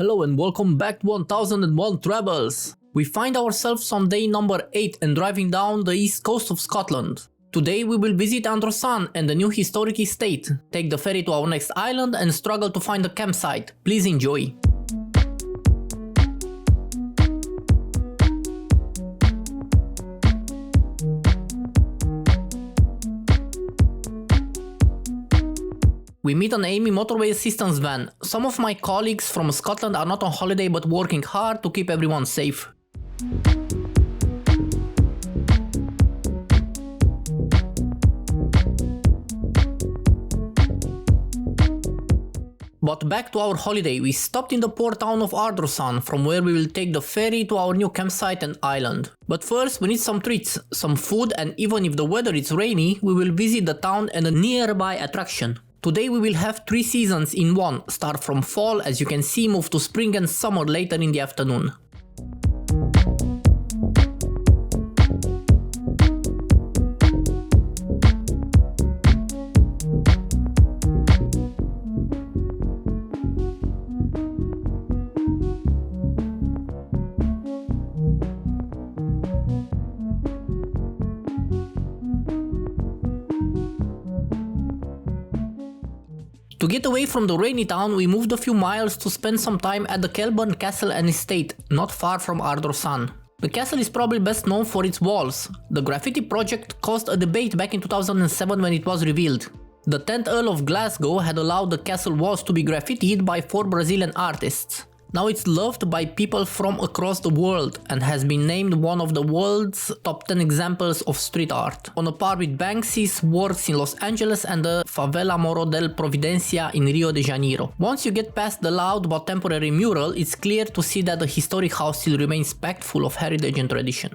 Hello and welcome back to 1001 Travels. We find ourselves on day number 8 and driving down the east coast of Scotland. Today we will visit Arrdrosan and the new historic estate, take the ferry to our next island and struggle to find a campsite. Please enjoy. We meet an Amy motorway assistance van. Some of my colleagues from Scotland are not on holiday but working hard to keep everyone safe. But back to our holiday, we stopped in the port town of Arrdrosan, from where we will take the ferry to our new campsite and island. But first we need some treats, some food, and even if the weather is rainy, we will visit the town and a nearby attraction. Today we will have 3 seasons in one, start from fall as you can see, move to spring and summer later in the afternoon. To get away from the rainy town, we moved a few miles to spend some time at the Kelburn Castle and estate, not far from Arrdrosan. The castle is probably best known for its walls. The graffiti project caused a debate back in 2007 when it was revealed. The 10th Earl of Glasgow had allowed the castle walls to be graffitied by 4 Brazilian artists. Now it's loved by people from across the world and has been named one of the world's top 10 examples of street art, on a par with Banksy's works in Los Angeles and the Favela Morro del Providencia in Rio de Janeiro. Once you get past the loud but temporary mural, it's clear to see that the historic house still remains packed full of heritage and tradition.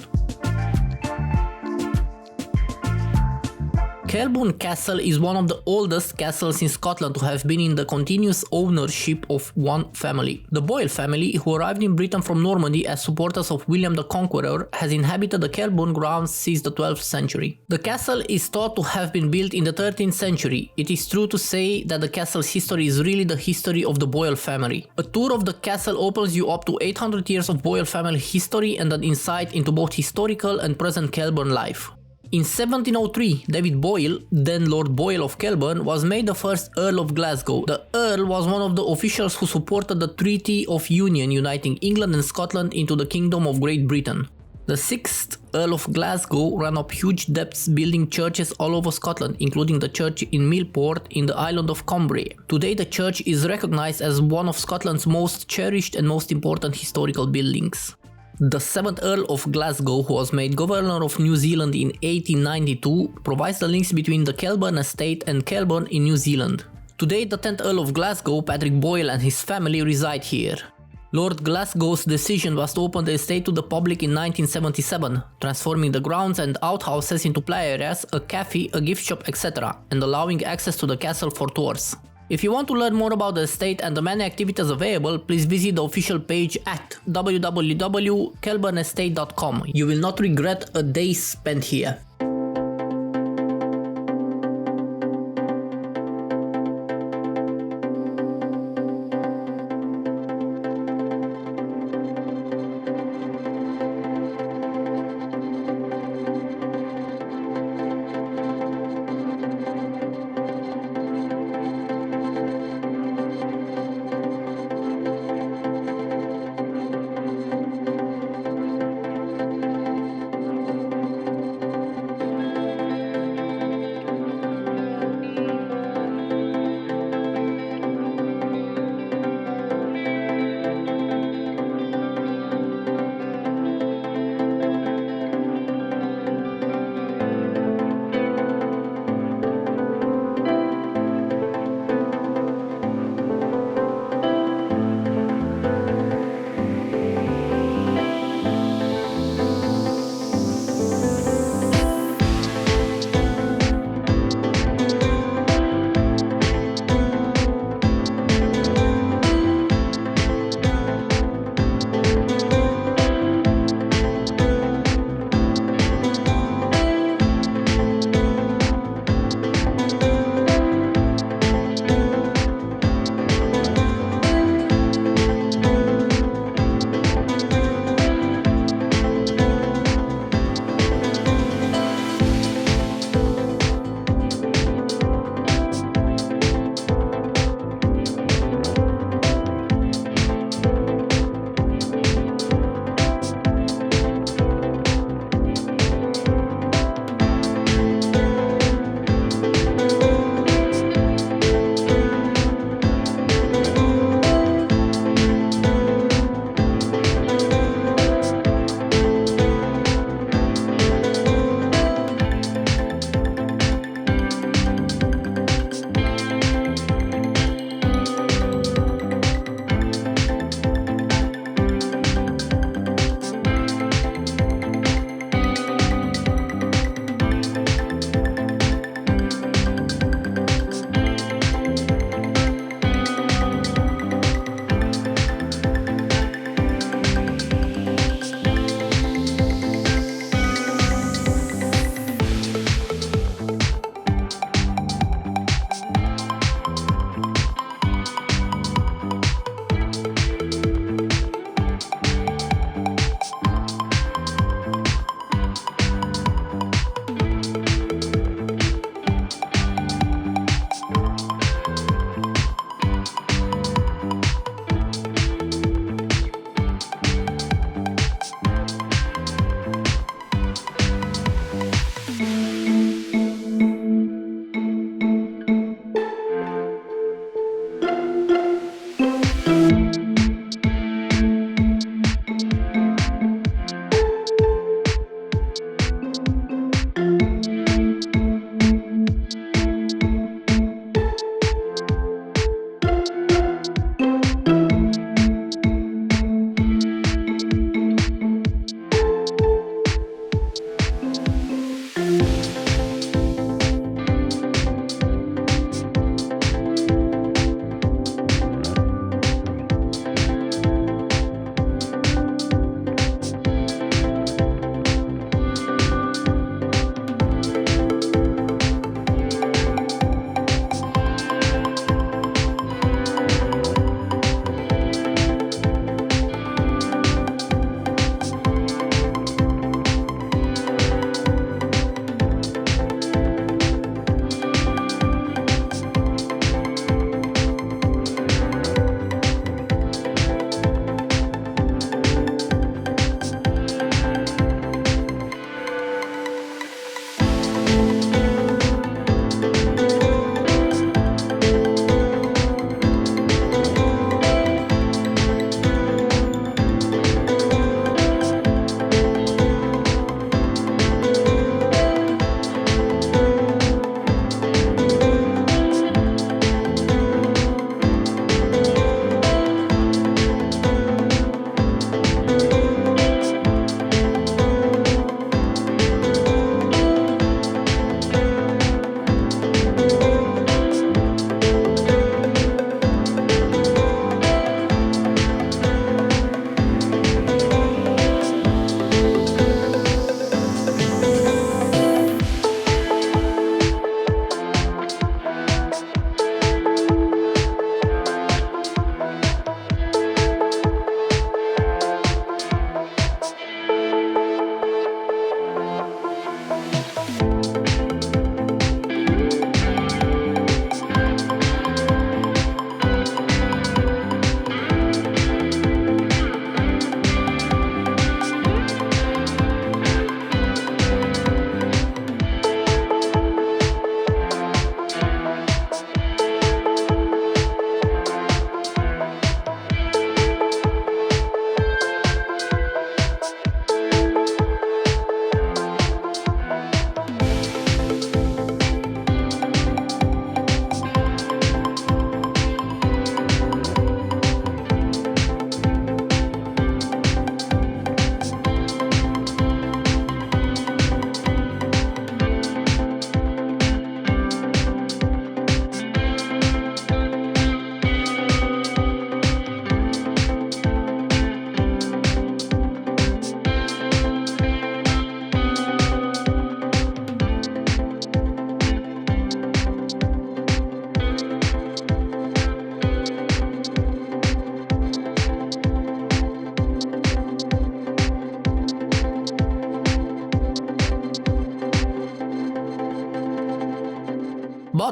Kelburn Castle is one of the oldest castles in Scotland to have been in the continuous ownership of one family. The Boyle family, who arrived in Britain from Normandy as supporters of William the Conqueror, has inhabited the Kelburn grounds since the 12th century. The castle is thought to have been built in the 13th century. It is true to say that the castle's history is really the history of the Boyle family. A tour of the castle opens you up to 800 years of Boyle family history and an insight into both historical and present Kelburn life. In 1703, David Boyle, then Lord Boyle of Kelburn, was made the first Earl of Glasgow. The Earl was one of the officials who supported the Treaty of Union uniting England and Scotland into the Kingdom of Great Britain. The 6th Earl of Glasgow ran up huge debts building churches all over Scotland, including the church in Millport in the island of Cumbria. Today the church is recognized as one of Scotland's most cherished and most important historical buildings. The 7th Earl of Glasgow, who was made Governor of New Zealand in 1892, provides the links between the Kelburn estate and Kelburn in New Zealand. Today the 10th Earl of Glasgow, Patrick Boyle, and his family reside here. Lord Glasgow's decision was to open the estate to the public in 1977, transforming the grounds and outhouses into play areas, a cafe, a gift shop, etc., and allowing access to the castle for tours. If you want to learn more about the estate and the many activities available, please visit the official page at www.kelburnestate.com. You will not regret a day spent here.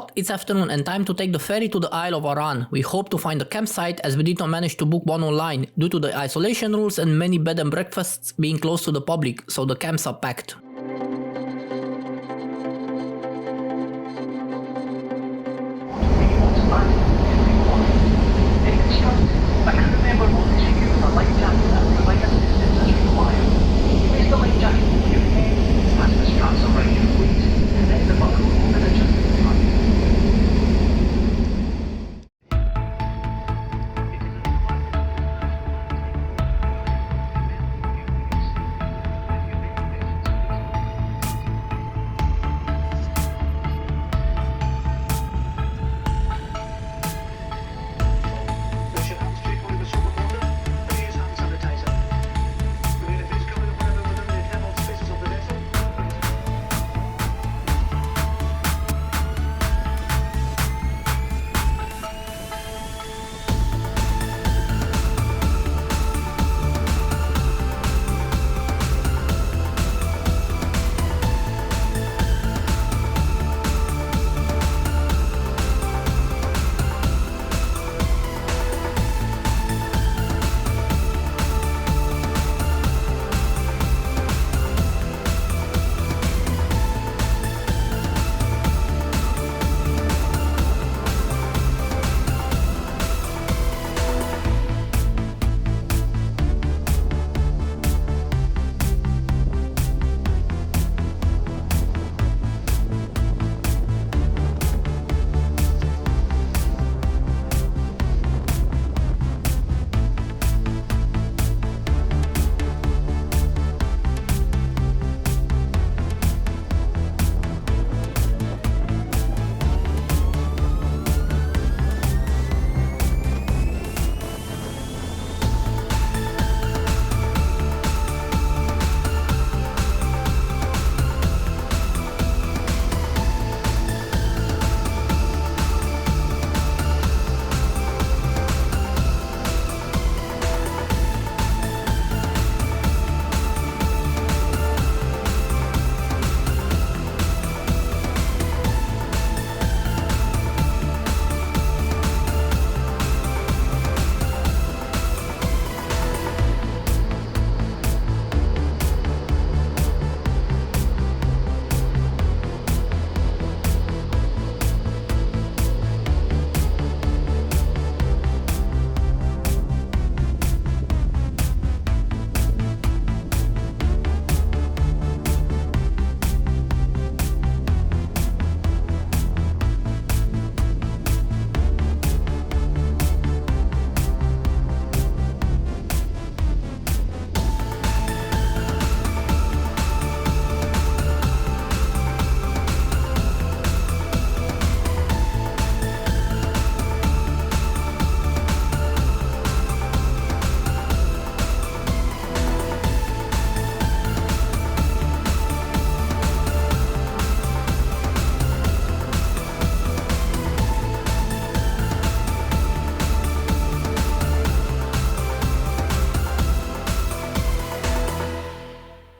But it's afternoon and time to take the ferry to the Isle of Arran. We hope to find a campsite as we did not manage to book one online due to the isolation rules and many bed and breakfasts being closed to the public, so the camps are packed.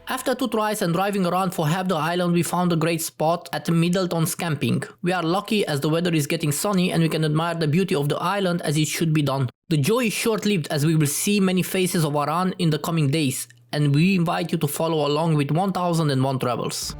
After 2 tries and driving around for half the island, we found a great spot at Middleton's camping. We are lucky as the weather is getting sunny and we can admire the beauty of the island as it should be done. The joy is short-lived as we will see many faces of Arran in the coming days, and we invite you to follow along with 1001 Travels.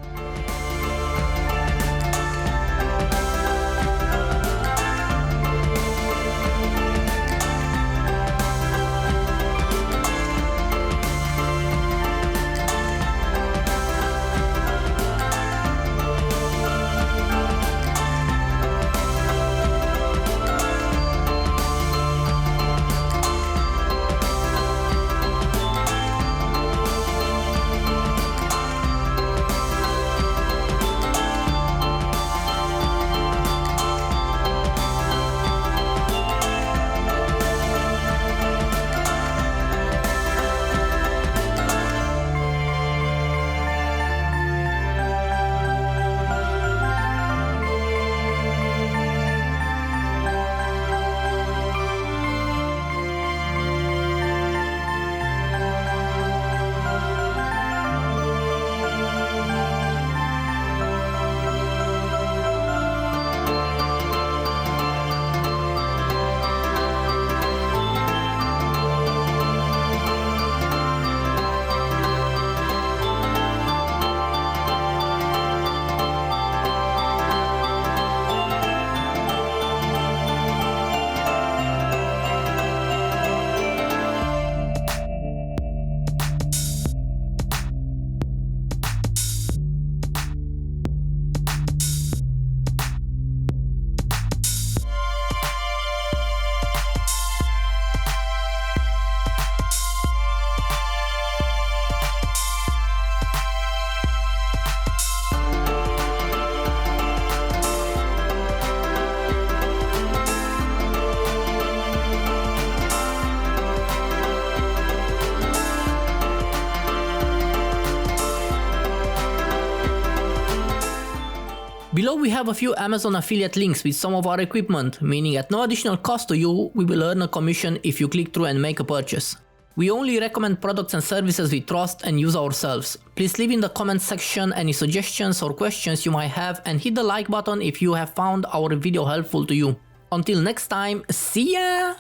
Below we have a few Amazon affiliate links with some of our equipment, meaning at no additional cost to you, we will earn a commission if you click through and make a purchase. We only recommend products and services we trust and use ourselves. Please leave in the comments section any suggestions or questions you might have and hit the like button if you have found our video helpful to you. Until next time, see ya!